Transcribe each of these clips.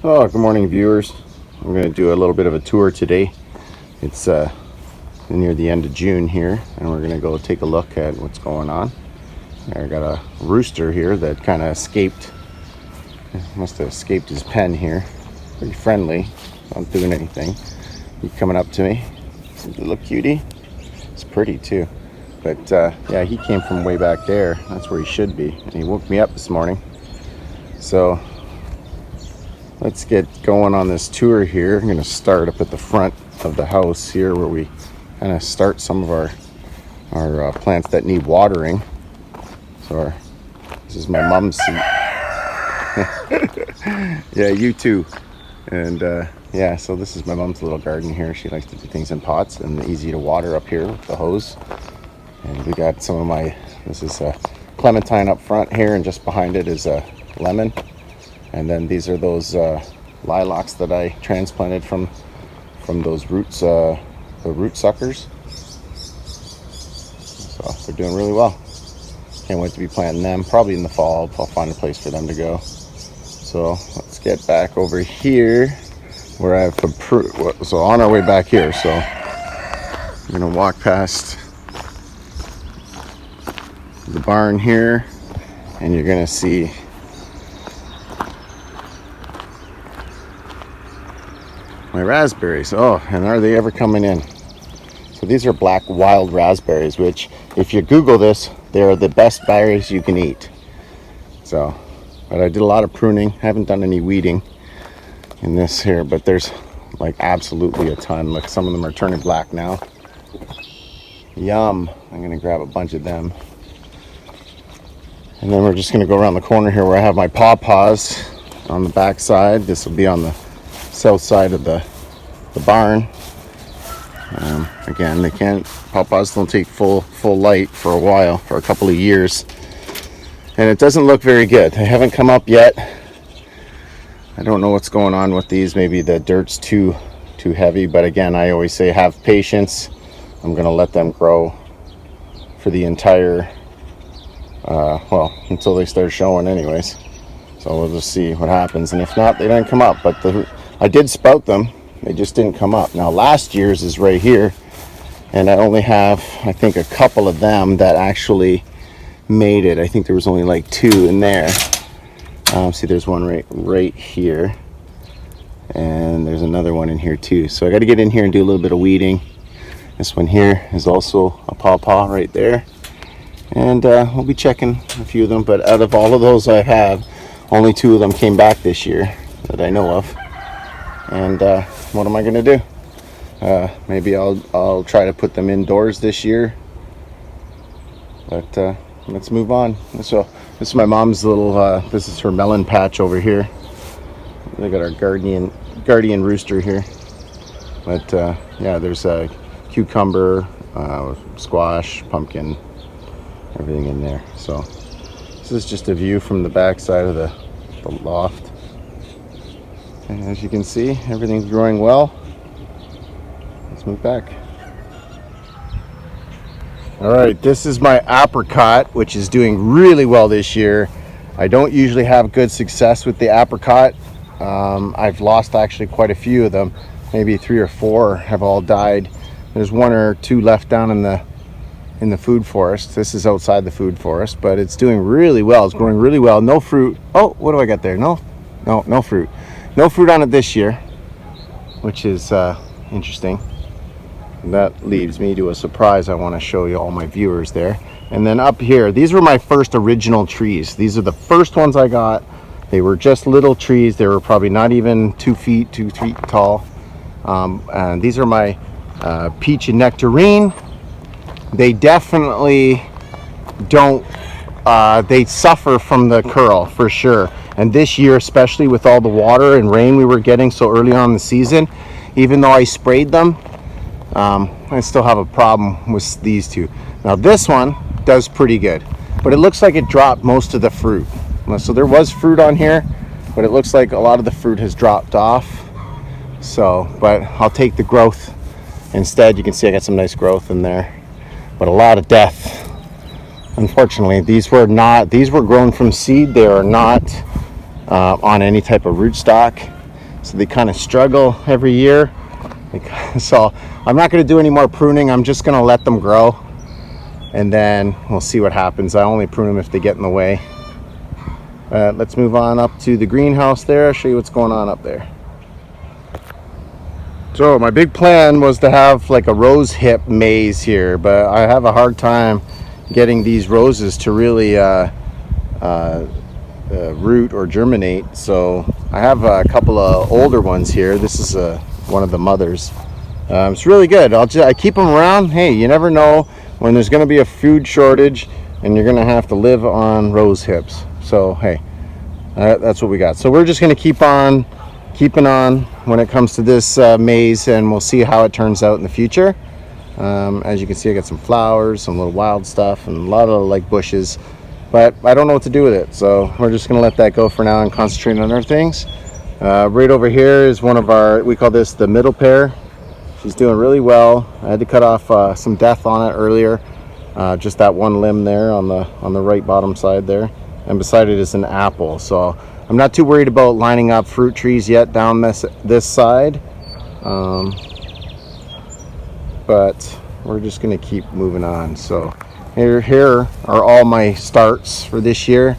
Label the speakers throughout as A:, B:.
A: Oh, good morning, viewers. I'm going to do a little bit of a tour today. It's near the end of June here, and we're going to go take a look at what's going on. I got a rooster here that kind of escaped. Must have escaped his pen here. Pretty friendly, not doing anything. He's coming up to me. Little cutie. It's pretty too. But yeah, he came from way back there. That's where he should be. And he woke me up this morning. So let's get going on this tour here. I'm going to start up at the front of the house here where we kind of start some of our plants that need watering. So this is my mom's seat. Yeah, you too. And yeah, so this is my mom's little garden here. She likes to do things in pots and easy to water up here with the hose. And we got some of this is a clementine up front here, and just behind it is a lemon. And then these are those lilacs that I transplanted from those roots, the root suckers. So they're doing really well. Can't wait to be planting them. Probably in the fall, I'll find a place for them to go. So let's get back over here where I have so on our way back here. So I'm gonna walk past the barn here, and you're gonna see my raspberries. Oh, and are they ever coming in? So these are black wild raspberries, which if you Google this, they're the best berries you can eat. So, but I did a lot of pruning. Haven't done any weeding in this here, but there's like absolutely a ton. Look, some of them are turning black now. Yum. I'm gonna grab a bunch of them. And then we're just gonna go around the corner here where I have my paws on the back side. This will be on the south side of the barn. Again, pawpaws don't take full light for a while, for a couple of years, and it doesn't look very good. They haven't come up yet. I don't know what's going on with these. Maybe the dirt's too heavy, but again, I always say have patience. I'm gonna let them grow for the entire until they start showing anyways. So we'll just see what happens, and if not, they don't come up. But I did sprout them, they just didn't come up. Now last year's is right here, and I only have, I think, a couple of them that actually made it. I think there was only like 2 in there. See, there's one right here, and there's another one in here too. So I got to get in here and do a little bit of weeding. This one here is also a pawpaw right there, and we'll be checking a few of them. But out of all of those I have, only 2 of them came back this year that I know of. And what am I gonna do? Maybe I'll try to put them indoors this year. But let's move on. So this is my mom's little. This is her melon patch over here. We got our guardian rooster here. But yeah, there's a cucumber, squash, pumpkin, everything in there. So this is just a view from the back side of the loft. And as you can see, everything's growing well. Let's move back. All right, this is my apricot, which is doing really well this year. I don't usually have good success with the apricot. I've lost actually quite a few of them. Maybe 3 or 4 have all died. There's 1 or 2 left down in the food forest. This is outside the food forest, but it's doing really well. It's growing really well. No fruit. Oh, what do I got there? No fruit. No fruit on it this year, which is interesting. And that leads me to a surprise I want to show you all my viewers there. And then up here, these were my first original trees. These are the first ones I got. They were just little trees. They were probably not even 2 feet tall. And these are my peach and nectarine. They definitely don't, they suffer from the curl for sure. And this year, especially with all the water and rain we were getting so early on in the season, even though I sprayed them, I still have a problem with these 2. Now this one does pretty good, but it looks like it dropped most of the fruit. So there was fruit on here, but it looks like a lot of the fruit has dropped off. So, but I'll take the growth instead. You can see I got some nice growth in there, but a lot of death. Unfortunately, these were grown from seed. They are not on any type of rootstock. so they kind of struggle every year. So I'm not going to do any more pruning. I'm just going to let them grow, and then we'll see what happens. I only prune them if they get in the way. Let's move on up to the greenhouse there. I'll show you what's going on up there. So my big plan was to have like a rose hip maze here, but I have a hard time getting these roses to really root or germinate. So I have a couple of older ones here. This is one of the mothers. It's really good. I keep them around. Hey, you never know when there's going to be a food shortage and you're going to have to live on rose hips. So hey, that's what we got. So we're just going to keep on keeping on when it comes to this maze, and we'll see how it turns out in the future. As you can see, I got some flowers, some little wild stuff, and a lot of like bushes, but I don't know what to do with it, so we're just gonna let that go for now and concentrate on other things. Right over here is one of our, we call this the middle pear. She's doing really well. I had to cut off some death on it earlier, just that one limb there on the right bottom side there, and beside it is an apple. So I'm not too worried about lining up fruit trees yet down this side, but we're just going to keep moving on. So here are all my starts for this year.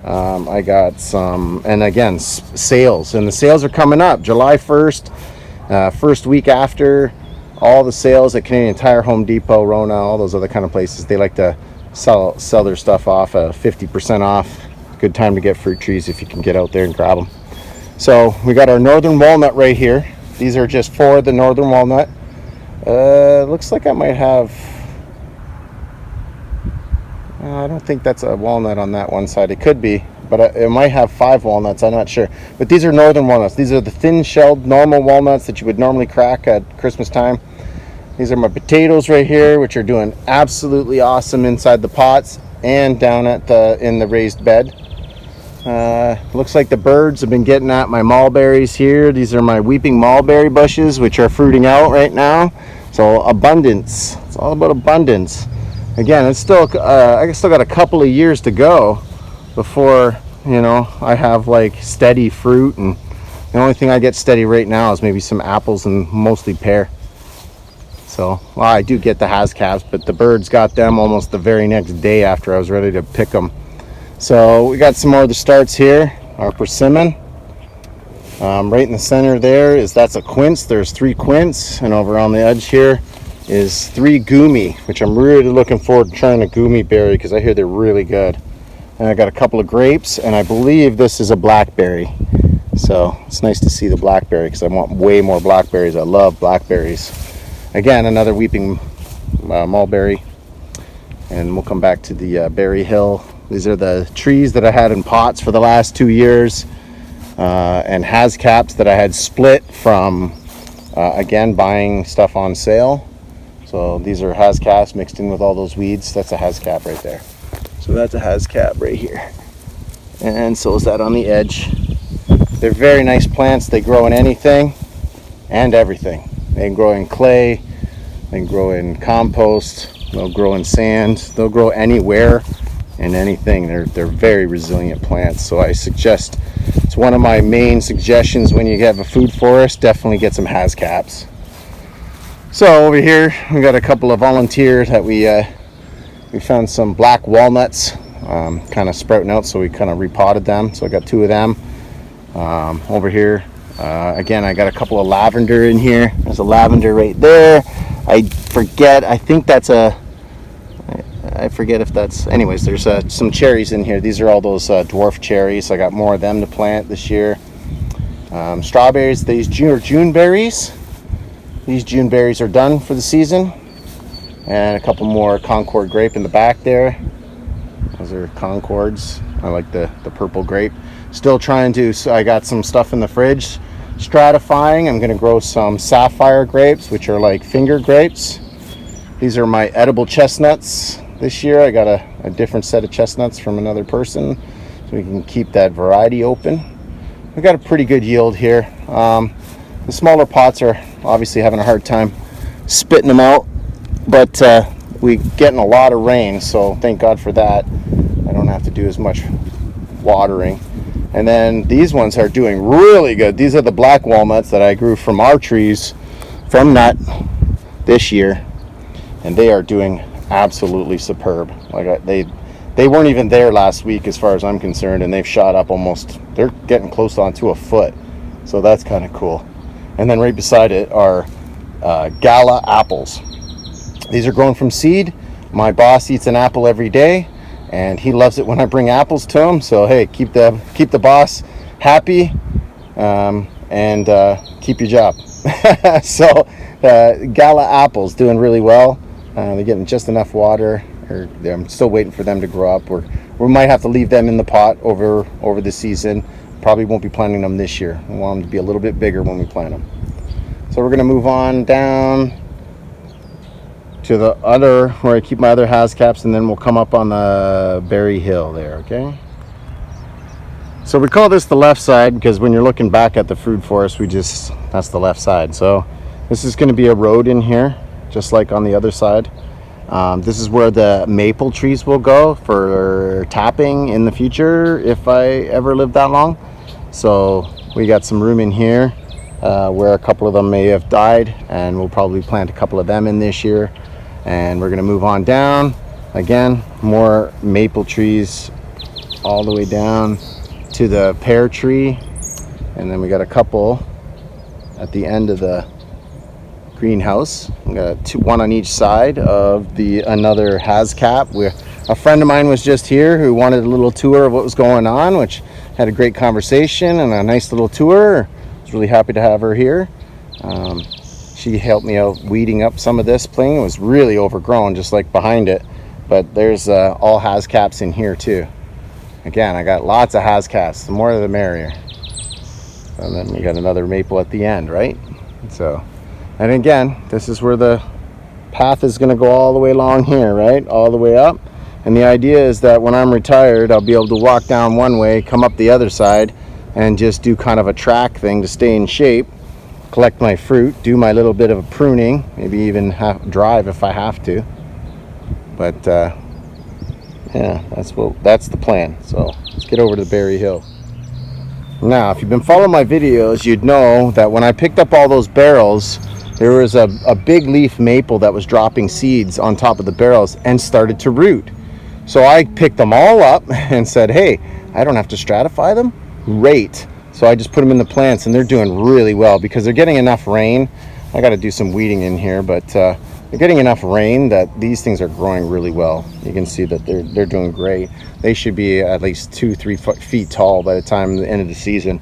A: I got some, and again, sales, and the sales are coming up July 1st, first week after. All the sales at Canadian Tire, Home Depot, Rona, all those other kind of places, they like to sell their stuff off 50% off. Good time to get fruit trees if you can get out there and grab them. So we got our northern walnut right here. These are just for the northern walnut. Looks like I might have, I don't think that's a walnut on that one side. It could be, but it might have 5 walnuts. I'm not sure. But these are northern walnuts. These are the thin-shelled normal walnuts that you would normally crack at Christmas time. These are my potatoes right here, which are doing absolutely awesome inside the pots and down at in the raised bed. Looks like the birds have been getting at my mulberries here. These are my weeping mulberry bushes, which are fruiting out right now. So abundance. It's all about abundance. Again, it's still I still got a couple of years to go before, you know, I have like steady fruit, and the only thing I get steady right now is maybe some apples and mostly pear. So, well, I do get the Hascaps, but the birds got them almost the very next day after I was ready to pick them. So we got some more of the starts here. Our persimmon, right in the center there that's a quince. There's 3 quince, and over on the edge here is 3 goomy, which I'm really looking forward to trying a goomy berry because I hear they're really good. And I got a couple of grapes, and I believe this is a blackberry. So it's nice to see the blackberry because I want way more blackberries. I love blackberries. Again, another weeping mulberry, and we'll come back to the berry hill. These are the trees that I had in pots for the last 2 years, and Hascaps that I had split from, again, buying stuff on sale. So these are Hascaps mixed in with all those weeds. That's a Hascap right there. So that's a Hascap right here. And so is that on the edge. They're very nice plants. They grow in anything and everything. They can grow in clay, they can grow in compost, they'll grow in sand, they'll grow anywhere and anything. They're very resilient plants. So I suggest, it's one of my main suggestions when you have a food forest, definitely get some Hascaps. So over here we got a couple of volunteers that we found some black walnuts kind of sprouting out, so we kind of repotted them. So I got 2 of them. Over here again, I got a couple of lavender in here. There's a lavender right there. I think that's I forget if that's, anyways, there's some cherries in here. These are all those dwarf cherries. I got more of them to plant this year. Strawberries, these are June berries. These June berries are done for the season. And a couple more Concord grape in the back there. Those are Concords. I like the purple grape. Still trying to, so I got some stuff in the fridge stratifying. I'm going to grow some sapphire grapes, which are like finger grapes. These are my edible chestnuts. This year I got a different set of chestnuts from another person, so we can keep that variety open. We got a pretty good yield here. The smaller pots are obviously having a hard time spitting them out, but we getting a lot of rain, so thank God for that. I don't have to do as much watering. And then these ones are doing really good. These are the black walnuts that I grew from our trees from nut this year, and they are doing absolutely superb. Like they weren't even there last week as far as I'm concerned, and they've shot up almost, they're getting close on to a foot, so that's kind of cool. And then right beside it are gala apples. These are grown from seed. My boss eats an apple every day, and he loves it when I bring apples to him. So hey, keep the boss happy, and keep your job. So gala apples doing really well. They're getting just enough water. I'm still waiting for them to grow up. We might have to leave them in the pot over the season. Probably won't be planting them this year. We want them to be a little bit bigger when we plant them. So we're gonna move on down to the other, where I keep my other hascaps, and then we'll come up on the berry hill there, okay? So we call this the left side because when you're looking back at the fruit forest, that's the left side. So this is gonna be a road in here, just like on the other side. This is where the maple trees will go for tapping in the future, if I ever live that long. So we got some room in here where a couple of them may have died, and we'll probably plant a couple of them in this year. And we're going to move on down. Again, more maple trees all the way down to the pear tree. And then we got a couple at the end of the greenhouse. We got one on each side of another hascap. A friend of mine was just here who wanted a little tour of what was going on, which had a great conversation and a nice little tour. I was really happy to have her here. She helped me out weeding up some of this thing. It was really overgrown, just like behind it. But there's all hascaps in here too. Again, I got lots of hascaps. The more the merrier. And then we got another maple at the end, right? So, and again, this is where the path is going to go all the way along here, right? All the way up. And the idea is that when I'm retired, I'll be able to walk down one way, come up the other side, and just do kind of a track thing to stay in shape. Collect my fruit, do my little bit of a pruning, maybe even drive if I have to. But yeah, that's the plan. So let's get over to the Berry Hill. Now, if you've been following my videos, you'd know that when I picked up all those barrels, there was a big leaf maple that was dropping seeds on top of the barrels and started to root. So I picked them all up and said, hey, I don't have to stratify them. Great. So I just put them in the plants, and they're doing really well because they're getting enough rain. I got to do some weeding in here, but they're getting enough rain that these things are growing really well. You can see that they're doing great. They should be at least 2-3 feet tall by the time the end of the season.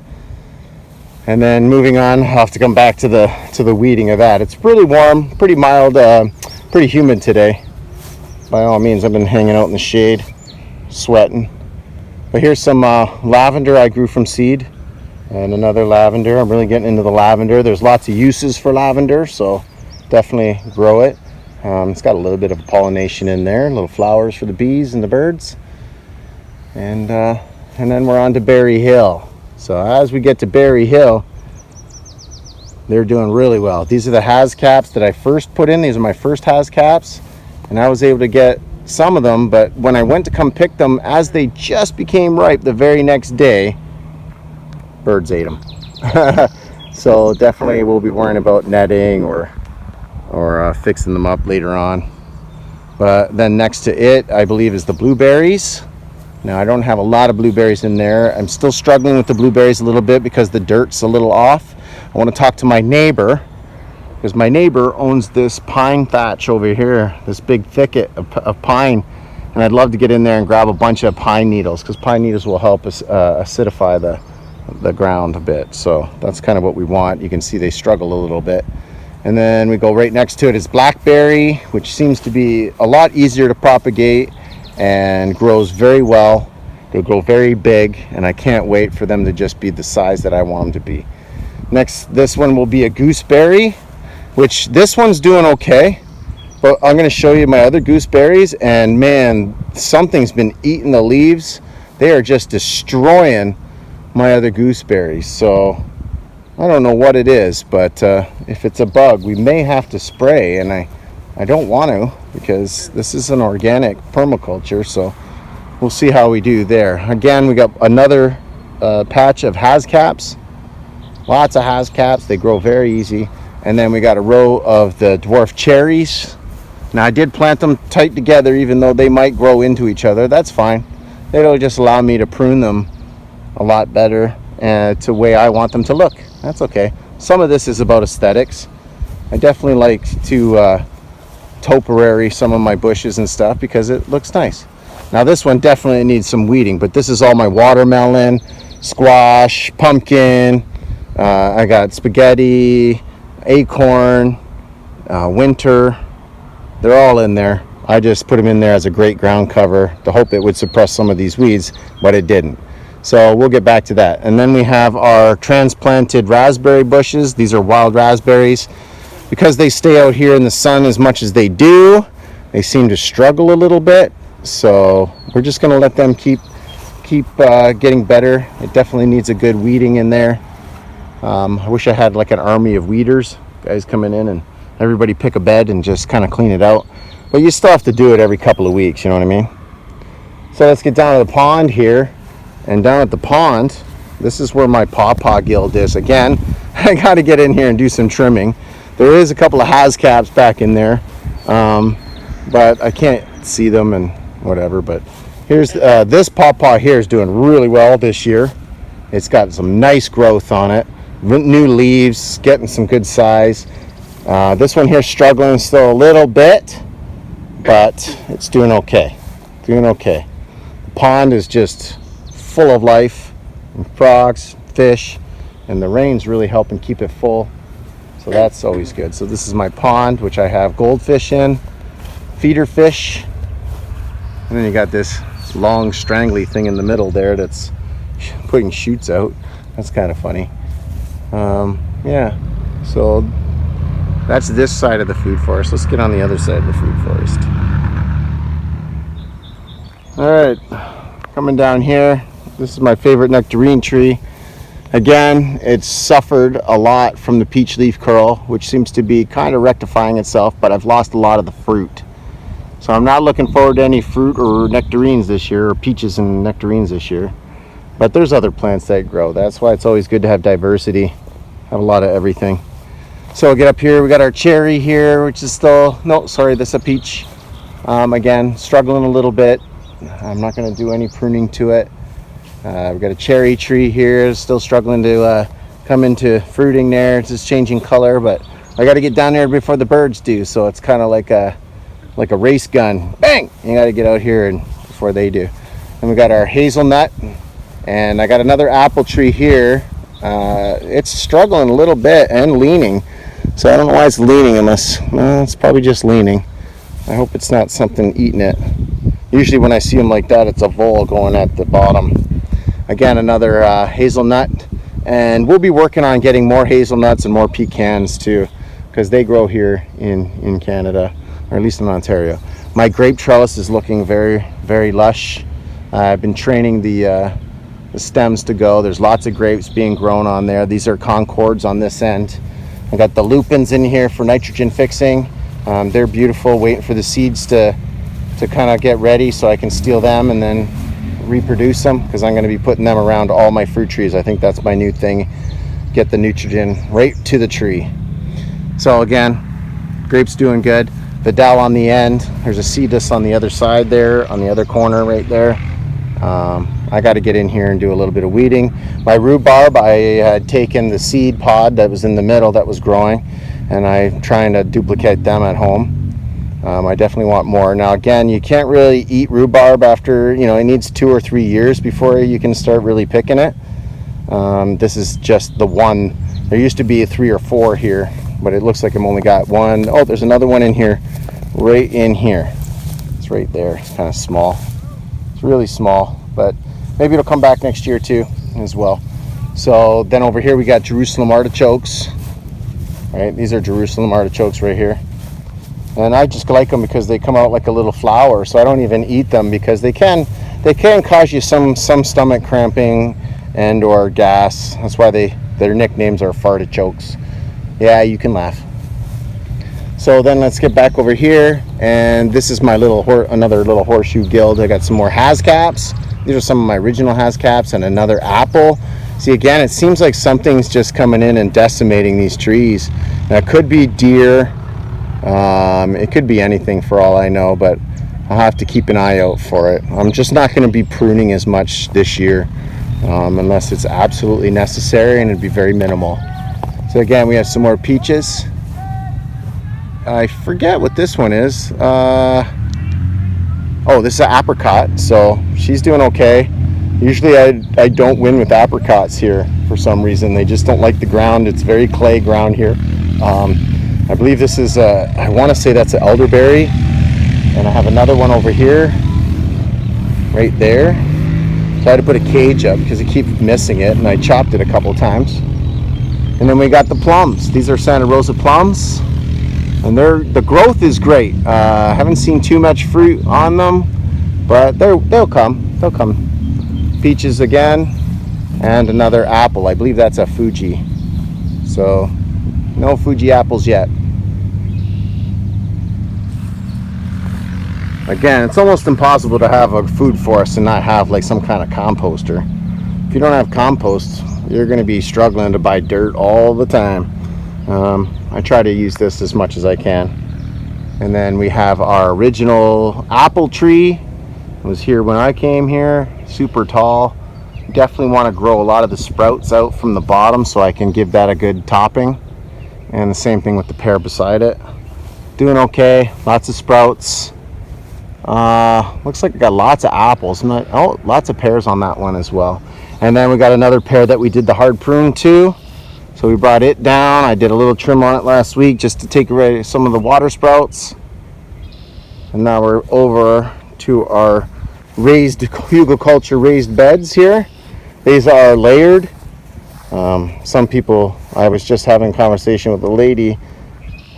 A: And then moving on, I'll have to come back to the weeding of that. It's really warm, pretty mild, pretty humid today. By all means, I've been hanging out in the shade, sweating. But here's some lavender I grew from seed. And another lavender. I'm really getting into the lavender. There's lots of uses for lavender, so definitely grow it. It's got a little bit of pollination in there, little flowers for the bees and the birds. And then we're on to Berry Hill. So as we get to Berry Hill, they're doing really well. These are the hascaps that I first put in. These are my first hascaps, and I was able to get some of them, but when I went to come pick them, as they just became ripe the very next day, birds ate them. So definitely we'll be worrying about netting or fixing them up later on. But then next to it, I believe, is the blueberries. Now I don't have a lot of blueberries in there. I'm still struggling with the blueberries a little bit because the dirt's a little off. I want to talk to my neighbor, because my neighbor owns this pine thatch over here, this big thicket of pine, and I'd love to get in there and grab a bunch of pine needles, because pine needles will help us acidify the ground a bit. So that's kind of what we want. You can see they struggle a little bit. And then we go right next to it is blackberry, which seems to be a lot easier to propagate and grows very well. They'll grow very big, and I can't wait for them to just be the size that I want them to be. Next, this one will be a gooseberry, which this one's doing okay, but I'm going to show you my other gooseberries, and man, something's been eating the leaves. They are just destroying my other gooseberries. So I don't know what it is, but if it's a bug, we may have to spray, and I don't want to, because this is an organic permaculture, so we'll see how we do there. Again, we got another patch of hascaps. Lots of hascaps. They grow very easy. And then we got a row of the dwarf cherries. Now I did plant them tight together, even though they might grow into each other. That's fine. It'll just allow me to prune them a lot better to the way I want them to look. That's okay. Some of this is about aesthetics. I definitely like to topiary some of my bushes and stuff because it looks nice. Now this one definitely needs some weeding, but this is all my watermelon, squash, pumpkin. I got spaghetti, acorn, winter. They're all in there. I just put them in there as a great ground cover to hope it would suppress some of these weeds, but it didn't. So we'll get back to that. And then we have our transplanted raspberry bushes. These are wild raspberries. Because they stay out here in the sun as much as they do, they seem to struggle a little bit. So we're just going to let them keep getting better. It definitely needs a good weeding in there. I wish I had like an army of weeders, guys coming in and everybody pick a bed and just kind of clean it out. But you still have to do it every couple of weeks, you know what I mean? So let's get down to the pond here. And down at the pond, this is where my pawpaw guild is. Again, I got to get in here and do some trimming. There is a couple of hascaps back in there, but I can't see them and whatever. But here's this pawpaw here is doing really well this year. It's got some nice growth on it, new leaves, getting some good size. This one here struggling still a little bit, but it's doing okay. Doing okay. The pond is just full of life, and frogs, fish, and the rain's really helping keep it full. So that's always good. So this is my pond, which I have goldfish in, feeder fish, and then you got this long strangly thing in the middle there that's putting shoots out. That's kind of funny. Yeah, so that's this side of the food forest. Let's get on the other side of the food forest. All right, coming down here. This is my favorite nectarine tree. Again, it's suffered a lot from the peach leaf curl, which seems to be kind of rectifying itself, but I've lost a lot of the fruit. So I'm not looking forward to any fruit or nectarines this year, or peaches and nectarines this year. But there's other plants that grow. That's why it's always good to have diversity, have a lot of everything. So we'll get up here, we got our cherry here, which is still, no, sorry, this is a peach. Again, struggling a little bit. I'm not gonna do any pruning to it. We've got a cherry tree here, still struggling to come into fruiting there. It's just changing color, but I got to get down there before the birds do. So it's kind of like a race gun. Bang! You got to get out here and before they do. And we got our hazelnut, and I got another apple tree here. It's struggling a little bit and leaning. So I don't know why it's leaning unless, well, it's probably just leaning. I hope it's not something eating it. Usually when I see them like that, it's a vole going at the bottom. Again, another hazelnut, and we'll be working on getting more hazelnuts and more pecans too, because they grow here in Canada, or at least in Ontario. My grape trellis is looking very, very lush. I've been training the stems to go. There's lots of grapes being grown on there. These are concords on this end. I got the lupins in here for nitrogen fixing. They're beautiful, waiting for the seeds to kind of get ready so I can steal them and then reproduce them, because I'm going to be putting them around all my fruit trees. I think that's my new thing, get the nitrogen right to the tree. So again, grapes doing good. Vidal on the end. There's a seedless on the other side there, on the other corner right there. I got to get in here and do a little bit of weeding. My rhubarb, I had taken the seed pod that was in the middle that was growing, and I'm trying to duplicate them at home. I definitely want more. Now again, you can't really eat rhubarb after, it needs 2 or 3 years before you can start really picking it. This is just the one. There used to be 3 or 4 here, but it looks like I've only got one. Oh, there's another one in here, right in here. It's right there. It's kind of small. It's really small, but maybe it'll come back next year too as well. So then over here we got Jerusalem artichokes. All right, these are Jerusalem artichokes right here. And I just like them because they come out like a little flower, so I don't even eat them because they can cause you some stomach cramping and or gas. That's why their nicknames are fartichokes. Yeah, you can laugh. So then let's get back over here, and this is my another little horseshoe guild. I got some more hascaps. These are some of my original Hascaps and another apple. See, again, it seems like something's just coming in and decimating these trees. Now, it could be deer. It could be anything for all I know, but I'll have to keep an eye out for it. I'm just not going to be pruning as much this year unless it's absolutely necessary, and it'd be very minimal. So again, we have some more peaches. I forget what this one is. Oh, this is an apricot, so she's doing okay. Usually I don't win with apricots here for some reason. They just don't like the ground. It's very clay ground here. I believe this is I want to say that's an elderberry, and I have another one over here, right there. So I had to put a cage up because I keep missing it, and I chopped it a couple times. And then we got the plums. These are Santa Rosa plums, and the growth is great. I haven't seen too much fruit on them, but they'll come. They'll come. Peaches again, and another apple. I believe that's a Fuji. So no Fuji apples yet. Again, it's almost impossible to have a food forest and not have like some kind of composter. If you don't have compost, you're going to be struggling to buy dirt all the time. I try to use this as much as I can. And then we have our original apple tree. It was here when I came here, super tall. Definitely want to grow a lot of the sprouts out from the bottom so I can give that a good topping. And the same thing with the pear beside it. Doing okay, lots of sprouts. Looks like I got lots of apples. Lots of pears on that one as well. And then we got another pear that we did the hard prune to. So we brought it down. I did a little trim on it last week just to take away some of the water sprouts. And now we're over to our raised hugelkultur raised beds here. These are layered. Some people, I was just having a conversation with a lady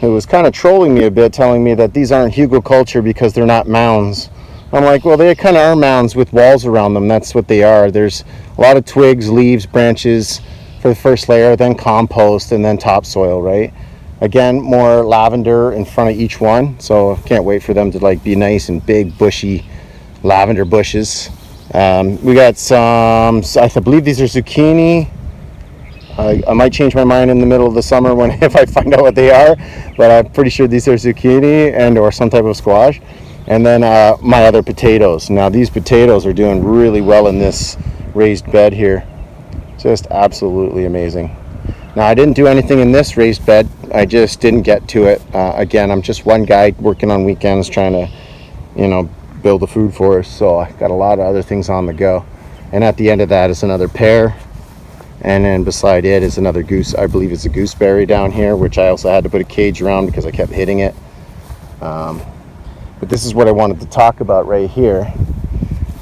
A: who was kind of trolling me a bit, telling me that these aren't hugelkultur because they're not mounds. I'm like, well, they kind of are mounds with walls around them. That's what they are. There's a lot of twigs, leaves, branches for the first layer, then compost, and then topsoil, right? Again, more lavender in front of each one, so can't wait for them to like be nice and big, bushy lavender bushes. We got some, I believe these are zucchini. I might change my mind in the middle of the summer if I find out what they are, but I'm pretty sure these are zucchini and or some type of squash. And then my other potatoes. Now these potatoes are doing really well in this raised bed here. Just absolutely amazing. Now I didn't do anything in this raised bed. I just didn't get to it. Again, I'm just one guy working on weekends trying to, build a food forest. So I got a lot of other things on the go. And at the end of that is another pear. And then beside it is another goose. I believe it's a gooseberry down here, which I also had to put a cage around because I kept hitting it. But this is what I wanted to talk about right here,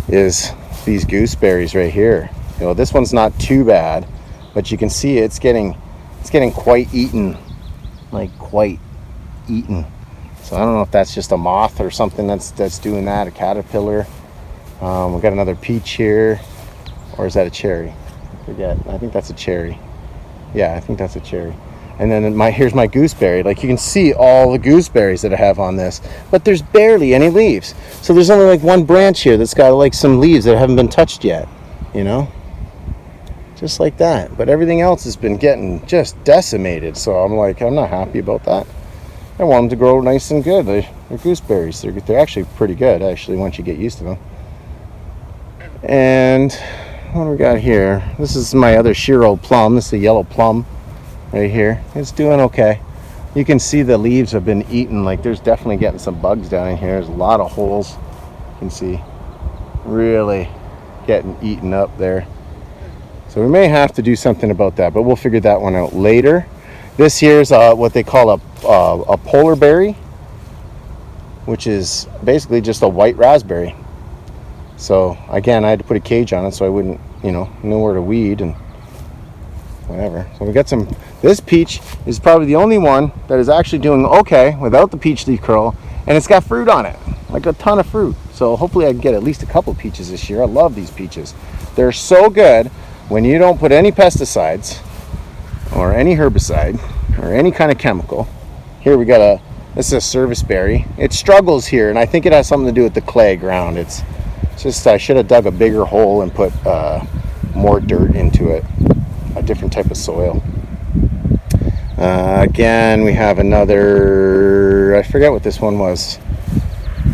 A: is these gooseberries right here. This one's not too bad, but you can see it's getting quite eaten, like quite eaten. So I don't know if that's just a moth or something that's doing that, a caterpillar. We got another peach here, or is that a cherry? I forget. I think that's a cherry. Yeah, I think that's a cherry. And then here's my gooseberry. Like you can see all the gooseberries that I have on this, but there's barely any leaves. So there's only like one branch here that's got like some leaves that haven't been touched yet, just like that. But everything else has been getting just decimated. So I'm not happy about that. I want them to grow nice and good. They're gooseberries. They're actually pretty good, actually, once you get used to them. And what do we got here? This is my other Shiro plum. This is a yellow plum right here. It's doing okay. You can see the leaves have been eaten. Like there's definitely getting some bugs down in here. There's a lot of holes. You can see really getting eaten up there. So we may have to do something about that, but we'll figure that one out later. This here is what they call a polar berry, which is basically just a white raspberry. So again, I had to put a cage on it so I wouldn't, know where to weed and whatever. So we got some. This peach is probably the only one that is actually doing okay without the peach leaf curl, and it's got fruit on it, like a ton of fruit. So hopefully I can get at least a couple of peaches this year. I love these peaches. They're so good when you don't put any pesticides or any herbicide or any kind of chemical. Here we got this is a service berry. It struggles here, and I think it has something to do with the clay ground. It's Just I should have dug a bigger hole and put more dirt into it, a different type of soil. Again, we have another, I forget what this one was.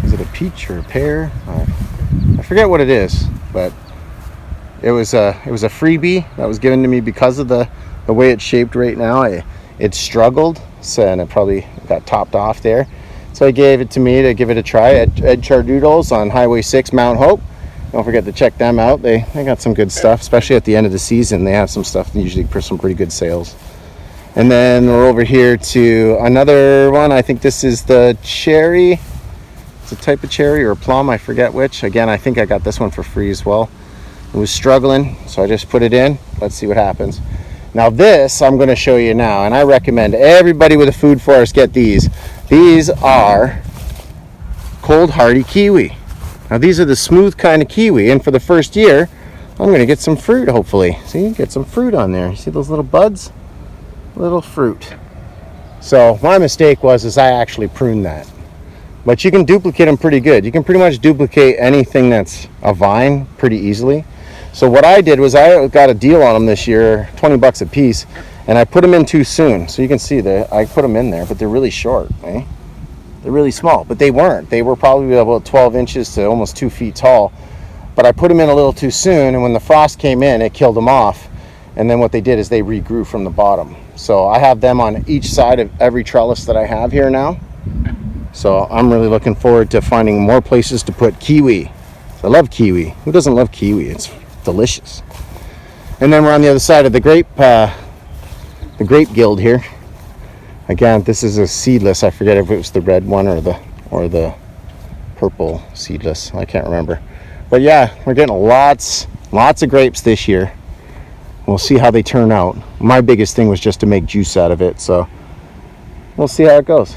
A: Is it a peach or a pear? I forget what it is, but it was a freebie that was given to me because of the way it's shaped right now. It struggled, so, and it probably got topped off there. So I gave it to me to give it a try at Ed Chardoodles on Highway 6, Mount Hope. Don't forget to check them out. They got some good stuff, especially at the end of the season. They have some stuff, usually for some pretty good sales. And then we're over here to another one. I think this is the cherry. It's a type of cherry or a plum, I forget which. Again, I think I got this one for free as well. It was struggling, so I just put it in. Let's see what happens. Now this I'm going to show you now, and I recommend everybody with a food forest get these. These are cold hardy kiwi. Now these are the smooth kind of kiwi, and for the first year I'm going to get some fruit, hopefully. See, get some fruit on there. You see those little buds? Little fruit. So my mistake was I actually pruned that, but you can duplicate them pretty good. You can pretty much duplicate anything that's a vine pretty easily. So what I did was I got a deal on them this year, 20 bucks a piece, and I put them in too soon. So you can see that I put them in there, but they're really short, eh? They're really small, but they weren't. They were probably about 12 inches to almost 2 feet tall, but I put them in a little too soon, and when the frost came in, it killed them off. And then what they did is they regrew from the bottom. So I have them on each side of every trellis that I have here now. So I'm really looking forward to finding more places to put kiwi. I love kiwi. Who doesn't love kiwi? It's delicious. And then we're on the other side of the grape guild here. Again, this is a seedless. I forget if it was the red one or the purple seedless. I can't remember. But yeah, we're getting lots of grapes this year. We'll see how they turn out. My biggest thing was just to make juice out of it, so we'll see how it goes.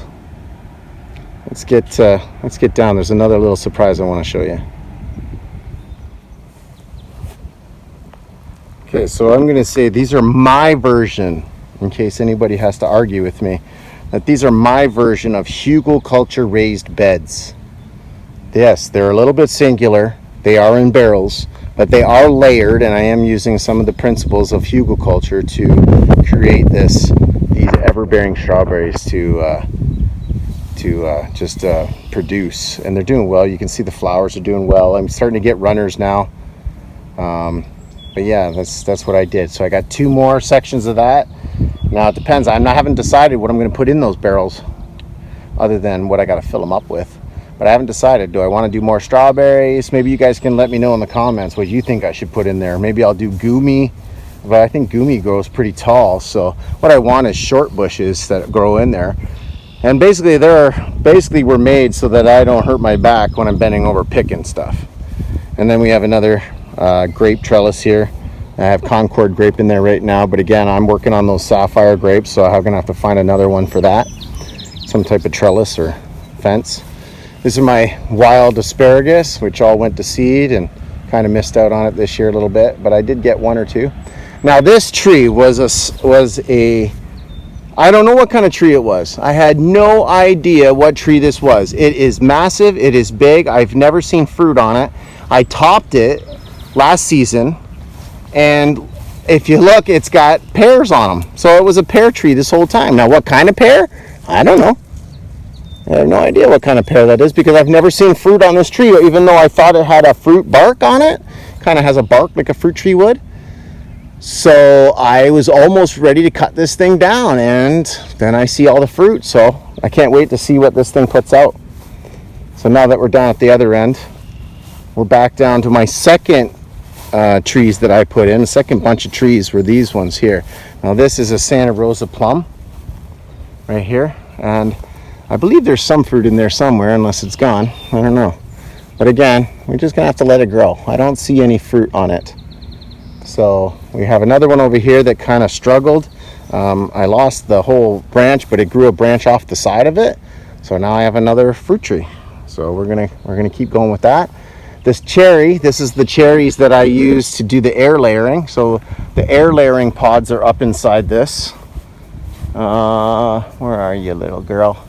A: Let's get down. There's another little surprise I want to show you. Okay, so I'm going to say these are my version, in case anybody has to argue with me, that these are my version of hugelkultur raised beds. Yes, they're a little bit singular. They are in barrels, but they are layered, and I am using some of the principles of hugelkultur to create these ever-bearing strawberries to produce, and they're doing well. You can see the flowers are doing well. I'm starting to get runners now, but yeah, that's what I did. So I got 2 more sections of that. Now it depends. I haven't decided what I'm going to put in those barrels, other than what I got to fill them up with. But I haven't decided. Do I want to do more strawberries? Maybe you guys can let me know in the comments what you think I should put in there. Maybe I'll do gumi, but I think gumi grows pretty tall. So what I want is short bushes that grow in there. And basically were made so that I don't hurt my back when I'm bending over picking stuff. And then we have another grape trellis here. I have Concord grape in there right now, but again, I'm working on those sapphire grapes, so I'm gonna have to find another one for that. Some type of trellis or fence. This is my wild asparagus, which all went to seed, and kind of missed out on it this year a little bit, but I did get 1 or 2. Now this tree was a I don't know what kind of tree it was. I had no idea what tree this was. It is massive, it is big. I've never seen fruit on it. I topped it last season, and if you look, it's got pears on them. So it was a pear tree this whole time. Now what kind of pear? I don't know. I have no idea what kind of pear that is, because I've never seen fruit on this tree, even though I thought it had a fruit bark on it. Kind of has a bark like a fruit tree would. So I was almost ready to cut this thing down, and then I see all the fruit, so I can't wait to see what this thing puts out. So now that we're down at the other end, we're back down to my second trees that I put in. The second bunch of trees were these ones here. Now this is a Santa Rosa plum right here, and I believe there's some fruit in there somewhere, unless it's gone. I don't know. But again, we're just gonna have to let it grow. I don't see any fruit on it. So we have another one over here that kind of struggled. I lost the whole branch, but it grew a branch off the side of it. So now I have another fruit tree. So we're gonna keep going with that. This cherry, this is the cherries that I use to do the air layering. So the air layering pods are up inside this. Where are you, little girl?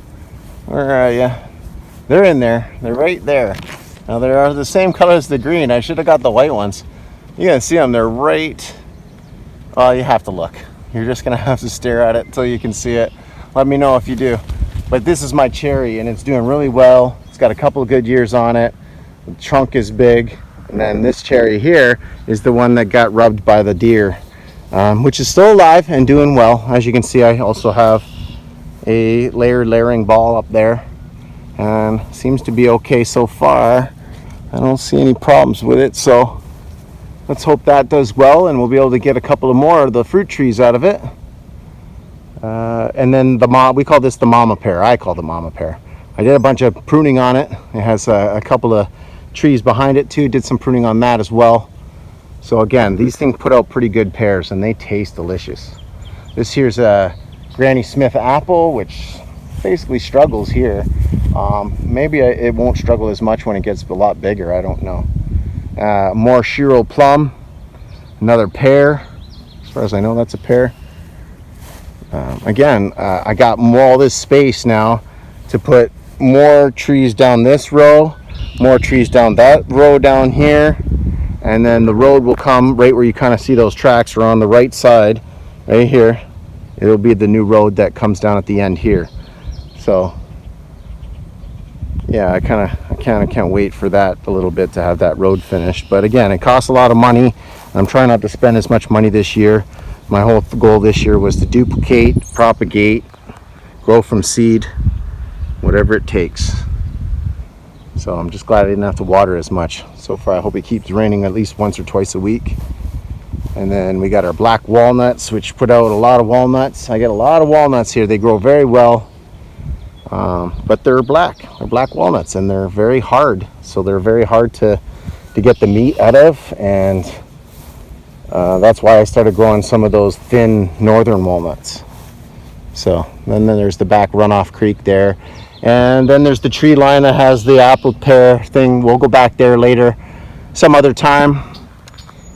A: Where are you? They're in there. They're right there. Now they are the same color as the green. I should have got the white ones. You can see them, they're right, well, you have to look. You're just gonna have to stare at it until you can see it. Let me know if you do. But this is my cherry and it's doing really well. It's got a couple of good years on it. The trunk is big. And then this cherry here is the one that got rubbed by the deer, which is still alive and doing well. As you can see, I also have a layering ball up there and seems to be okay so far. I don't see any problems with it, so let's hope that does well and we'll be able to get a couple of more of the fruit trees out of it. And then we call this the mama pear. I call the mama pear. I did a bunch of pruning on it. It has a couple of trees behind it too. Did some pruning on that as well. So again, these things put out pretty good pears and they taste delicious. This here's a Granny Smith apple, which basically struggles here. Maybe it won't struggle as much when it gets a lot bigger. I don't know. More Shiro plum, another pear. As far as I know, that's a pear. Again, I got all this space now to put more trees down this row, more trees down that row down here, and then the road will come right where you kind of see those tracks are on the right side, right here. It'll be the new road that comes down at the end here. So yeah, I kind of can't wait for that a little bit to have that road finished. But again, it costs a lot of money. I'm trying not to spend as much money this year. My whole goal this year was to duplicate, propagate, grow from seed, whatever it takes. So I'm just glad I didn't have to water as much. So far, I hope it keeps raining at least once or twice a week. And then we got our black walnuts, which put out a lot of walnuts. I get a lot of walnuts here. They grow very well, but they're black walnuts, and they're very hard. So they're very hard to get the meat out of, and that's why I started growing some of those thin northern walnuts. So then there's the back runoff creek there, and then there's the tree line that has the apple pear thing. We'll go back there later some other time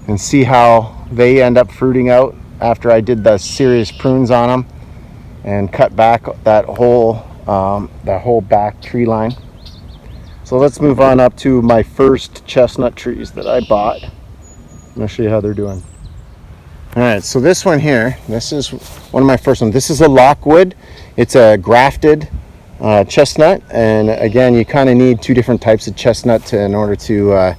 A: and see how they end up fruiting out after I did the serious prunes on them and cut back that whole back tree line. So let's move on up to my first chestnut trees that I bought. I'm going to show you how they're doing. All right, so this one here, this is one of my first ones. This is a lockwood. It's a grafted chestnut, and again, you kind of need two different types of chestnut in order to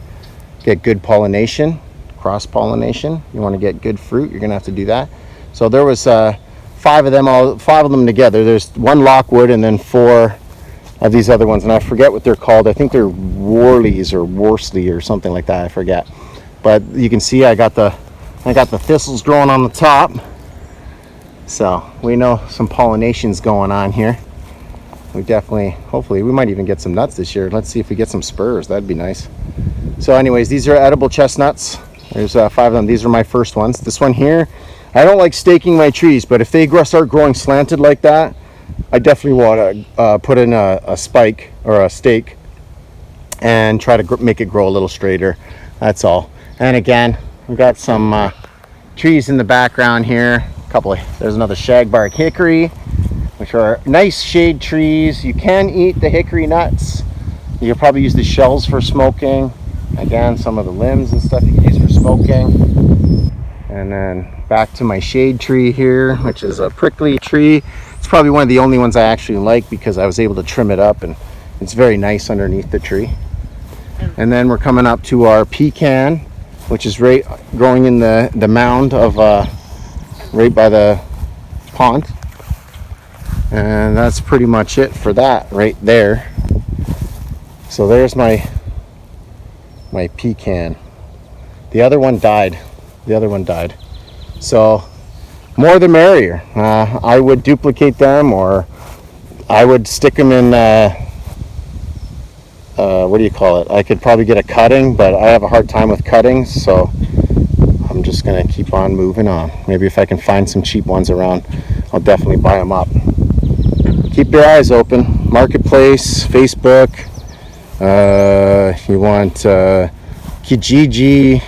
A: get good pollination, cross pollination. You want to get good fruit, you're going to have to do that. So there was five of them together. There's one lockwood and then four of these other ones, and I forget what they're called. I think they're Worleys or Worsley or something like that. I forget. But you can see I got the thistles growing on the top, so we know some pollination's going on here. We definitely, hopefully, we might even get some nuts this year. Let's see if we get some spurs. That'd be nice. So anyways, these are edible chestnuts. There's 5 of them. These are my first ones. This one here, I don't like staking my trees, but if they start growing slanted like that, I definitely want to put in a spike or a stake and try to make it grow a little straighter. That's all. And again, we've got some trees in the background here. There's another shagbark hickory, which are nice shade trees. You can eat the hickory nuts. You can probably use the shells for smoking. Again, some of the limbs and stuff you can use for smoking. And then back to my shade tree here, which is a prickly tree. It's probably one of the only ones I actually like because I was able to trim it up and it's very nice underneath the tree. And then we're coming up to our pecan, which is right growing in the mound of right by the pond. And that's pretty much it for that right there. So there's my pecan. The other one died. So more the merrier. I would duplicate them, or I would stick them in what do you call it? I could probably get a cutting, but I have a hard time with cuttings, so I'm just gonna keep on moving on. Maybe if I can find some cheap ones around, I'll definitely buy them up. Keep your eyes open. Marketplace, Facebook. You want Kijiji,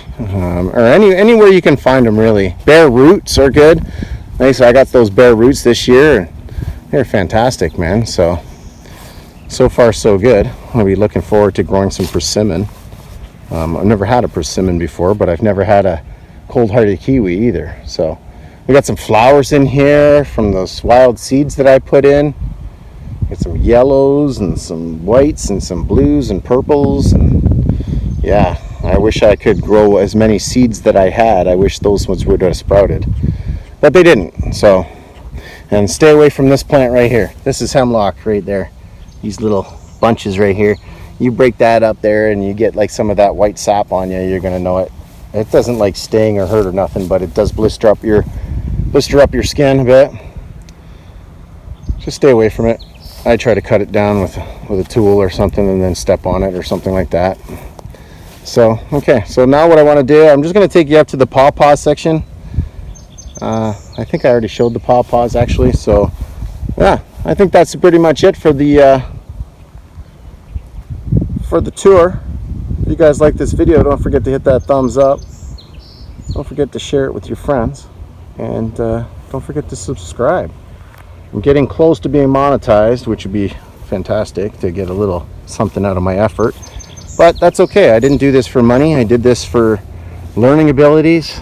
A: or anywhere you can find them, really. Bare roots are good. Nice. I got those bare roots this year. They're fantastic, man. So so far so good. I'll be looking forward to growing some persimmon. I've never had a persimmon before, but I've never had a cold-hearted kiwi either. So we got some flowers in here from those wild seeds that I put in. Got some yellows and some whites and some blues and purples, and yeah, I wish I could grow as many seeds that I had. I wish those ones would have sprouted, but they didn't. So, and stay away from this plant right here. This is hemlock right there. These little bunches right here. You break that up there and you get like some of that white sap on you, you're gonna know it. It doesn't like sting or hurt or nothing, but it does blister up your skin a bit. Just stay away from it. I try to cut it down with a tool or something and then step on it or something like that. So, okay, so now what I want to do, I'm just going to take you up to the paws section. I think I already showed the paws actually, so yeah, I think that's pretty much it for the tour. If you guys like this video, don't forget to hit that thumbs up. Don't forget to share it with your friends, and don't forget to subscribe. I'm getting close to being monetized, which would be fantastic to get a little something out of my effort. But that's okay. I didn't do this for money. I did this for learning abilities.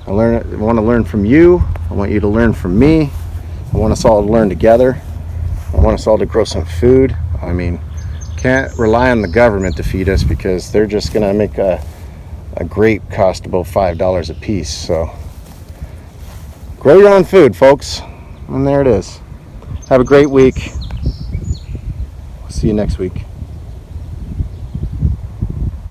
A: I want to learn from you. I want you to learn from me. I want us all to learn together. I want us all to grow some food. I mean, can't rely on the government to feed us, because they're just going to make a grape cost about $5 a piece. So grow your own food, folks. And there it is. Have a great week. See you next week.